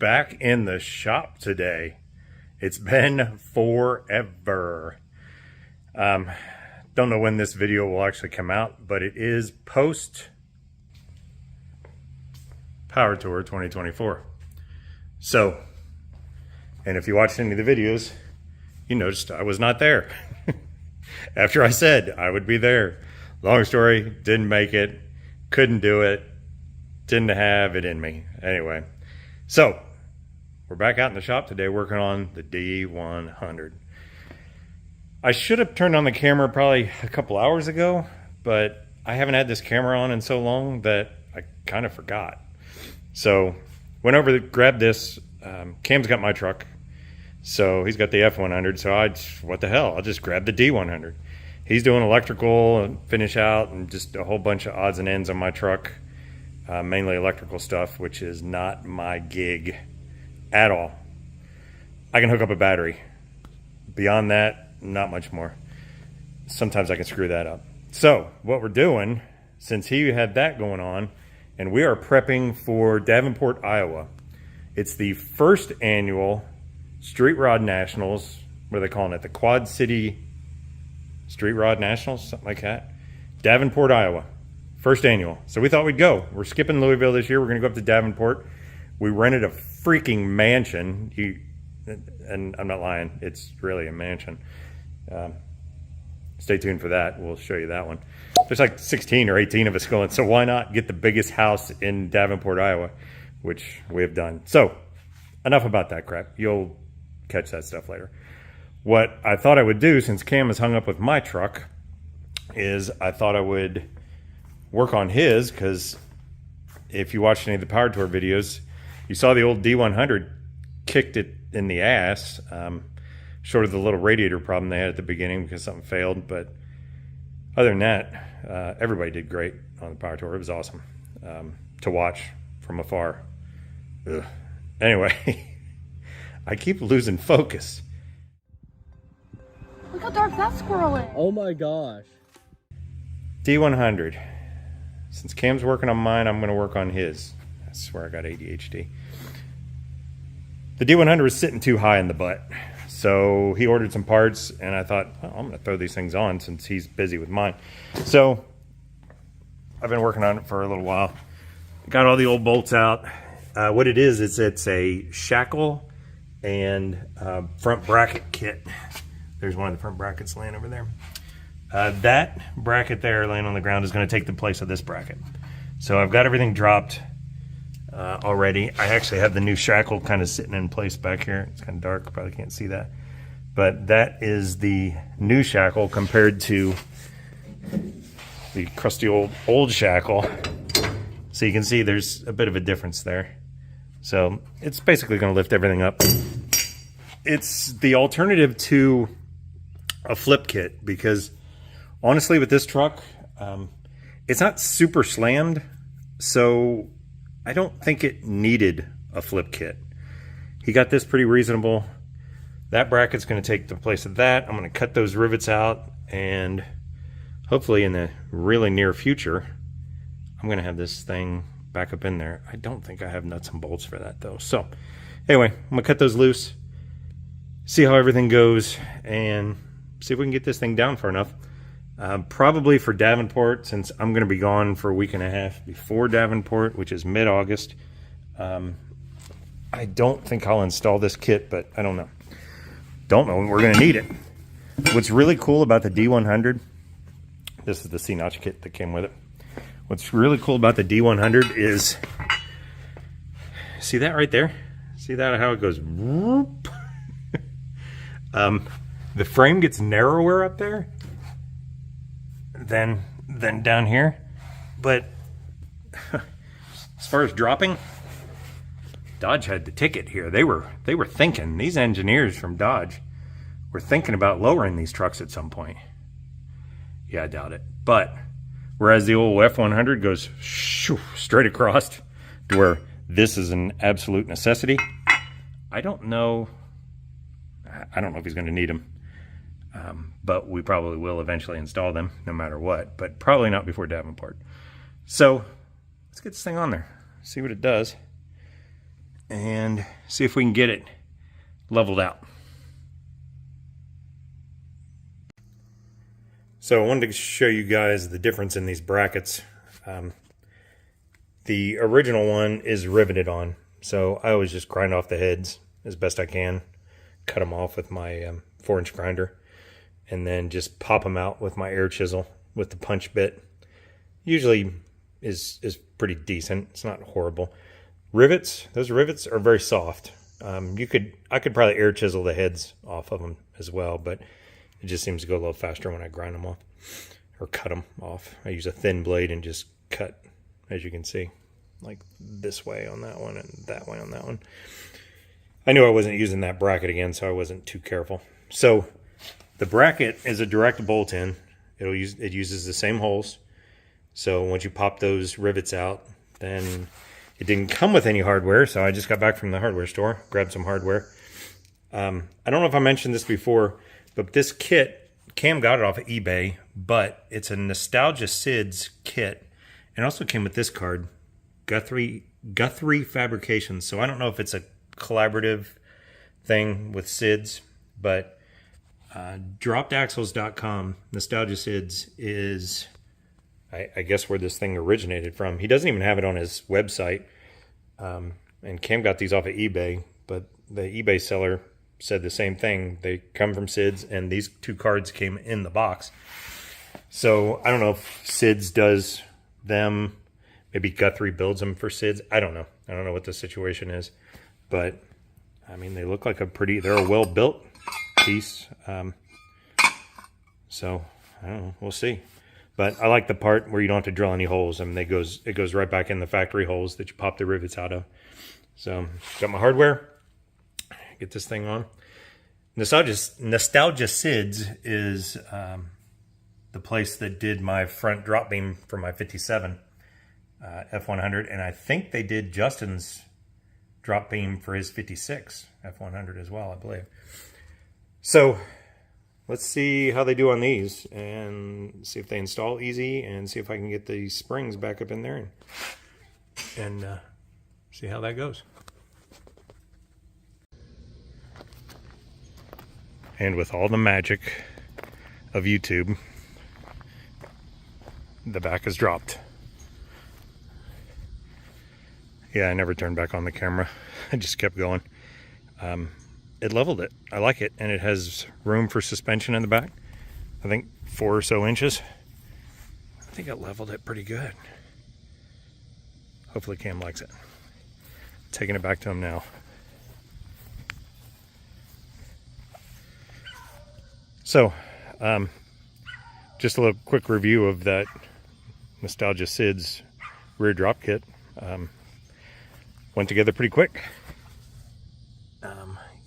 back in the shop today. It's been forever. Don't know when this video will actually come out, but it is post Power Tour 2024. So, and if you watched any of the videos, you noticed I was not there. After I said I would be there. Long story, didn't make it, couldn't do it, didn't have it in me. Anyway, so we're back out in the shop today working on the D100. I should have turned on the camera probably a couple hours ago, but I haven't had this camera on in so long that I kind of forgot. So went over to grab this. Cam's got my truck, so he's got the F100. So what the hell? I'll just grab the D100. He's doing electrical and finish out and just a whole bunch of odds and ends on my truck, mainly electrical stuff, which is not my gig at all. I can hook up a battery. Beyond that, not much more. Sometimes I can screw that up. So what we're doing, since he had that going on, and we are prepping for Davenport, Iowa. It's the first annual Street Rod Nationals. What are they calling it? The Quad City Street Rod Nationals, something like that. Davenport, Iowa. First annual. So we thought we'd go. We're skipping Louisville this year. We're going to go up to Davenport. We rented a freaking mansion. And I'm not lying. It's really a mansion. Stay tuned for that. We'll show you that one. There's like 16 or 18 of us going, so why not get the biggest house in Davenport, Iowa, which we have done. So enough about that crap. You'll catch that stuff later. What I thought I would do, since Cam is hung up with my truck, is I thought I would work on his, because if you watched any of the Power Tour videos, you saw the old D100 kicked it in the ass, short of the little radiator problem they had at the beginning because something failed. But other than that, everybody did great on the Power Tour. It was awesome to watch from afar. Ugh. Anyway, I keep losing focus. Look how dark that squirrel is. Oh my gosh. D100. Since Cam's working on mine, I'm going to work on his. I swear I got ADHD. The D100 was sitting too high in the butt. So he ordered some parts, and I thought, well, I'm going to throw these things on since he's busy with mine. So I've been working on it for a little while. Got all the old bolts out. What it is it's a shackle and front bracket kit. There's one of the front brackets laying over there. That bracket there laying on the ground is going to take the place of this bracket. So I've got everything dropped already. I actually have the new shackle kind of sitting in place back here. It's kind of dark, probably can't see that. But that is the new shackle compared to the crusty old shackle. So you can see there's a bit of a difference there. So it's basically going to lift everything up. It's the alternative to a flip kit, because honestly with this truck, it's not super slammed, so I don't think it needed a flip kit. He got this pretty reasonable. That bracket's going to take the place of that. I'm going to cut those rivets out, and hopefully in the really near future, I'm going to have this thing back up in there. I don't think I have nuts and bolts for that though. So anyway, I'm going to cut those loose, see how everything goes, and see if we can get this thing down far enough. Probably for Davenport, since I'm going to be gone for a week and a half before Davenport, which is mid-August. I don't think I'll install this kit, but I don't know. Don't know when we're going to need it. What's really cool about the D100, this is the C-notch kit that came with it. What's really cool about the D100 is, see that right there? See that, how it goes? Whoop. The frame gets narrower up there than down here, but as far as dropping, Dodge had the ticket here. They were thinking, these engineers from Dodge were thinking about lowering these trucks at some point. Yeah, I doubt it. But whereas the old F100 goes straight across to where this is an absolute necessity, I don't know if he's going to need them. But we probably will eventually install them no matter what, but probably not before Davenport. So let's get this thing on there, see what it does. and see if we can get it leveled out. So I wanted to show you guys the difference in these brackets. The original one is riveted on, so I always just grind off the heads as best I can, cut them off with my 4-inch grinder, and then just pop them out with my air chisel with the punch bit. Usually is pretty decent. It's not horrible. Rivets, those rivets are very soft. I could probably air chisel the heads off of them as well, but it just seems to go a little faster when I grind them off or cut them off. I use a thin blade and just cut, as you can see, like this way on that one and that way on that one. I knew I wasn't using that bracket again, so I wasn't too careful. So the bracket is a direct bolt-in. It uses the same holes. So once you pop those rivets out, then it didn't come with any hardware, so I just got back from the hardware store, grabbed some hardware. I don't know if I mentioned this before, but this kit, Cam got it off of eBay, but it's a Nastalgia Sid's kit. And also came with this card, Guthrie Fabrications. So I don't know if it's a collaborative thing with Sid's, but dropedaxles.com, Nastalgia Sid's is, I guess, where this thing originated from. He doesn't even have it on his website. And Cam got these off of eBay, but the eBay seller said the same thing. They come from Sid's, and these two cards came in the box. So I don't know if Sid's does them. Maybe Guthrie builds them for Sid's. I don't know. I don't know what the situation is. But, I mean, they look like they're a well-built piece. So, I don't know. We'll see. But I like the part where you don't have to drill any holes. I mean, it goes right back in the factory holes that you pop the rivets out of. So, got my hardware. Get this thing on. Nastalgia Sid's is the place that did my front drop beam for my 57 F100. And I think they did Justin's drop beam for his 56 F100 as well, I believe. So let's see how they do on these and see if they install easy and see if I can get the springs back up in there and see how that goes. And with all the magic of YouTube, the back is dropped. Yeah, I never turned back on the camera. I just kept going. It leveled it. I like it. And it has room for suspension in the back. I think 4 or so inches. I think it leveled it pretty good. Hopefully Cam likes it. Taking it back to him now. So, just a little quick review of that Nastalgia Sid's rear drop kit. Went together pretty quick. You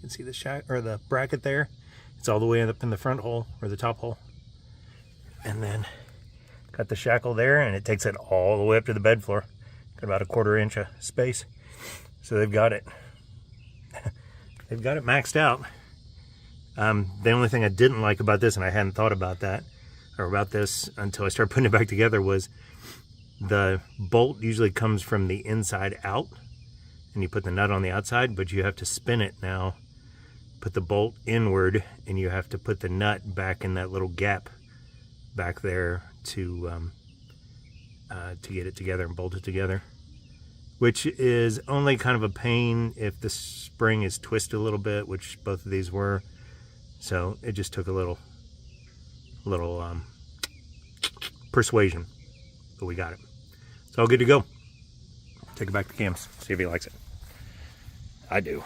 can see the bracket there. It's all the way up in the front hole, or the top hole. And then got the shackle there, and it takes it all the way up to the bed floor. Got about a 1/4 inch of space. So they've got it. They've got it maxed out. The only thing I didn't like about this, and I hadn't thought about that, or about this until I started putting it back together, was the bolt usually comes from the inside out, and you put the nut on the outside, but you have to spin it now, put the bolt inward, and you have to put the nut back in that little gap back there to get it together and bolt it together, which is only kind of a pain if the spring is twisted a little bit, which both of these were. So it just took a little persuasion, but we got it. It's all good to go. Take it back to Cam's, see if he likes it. I do.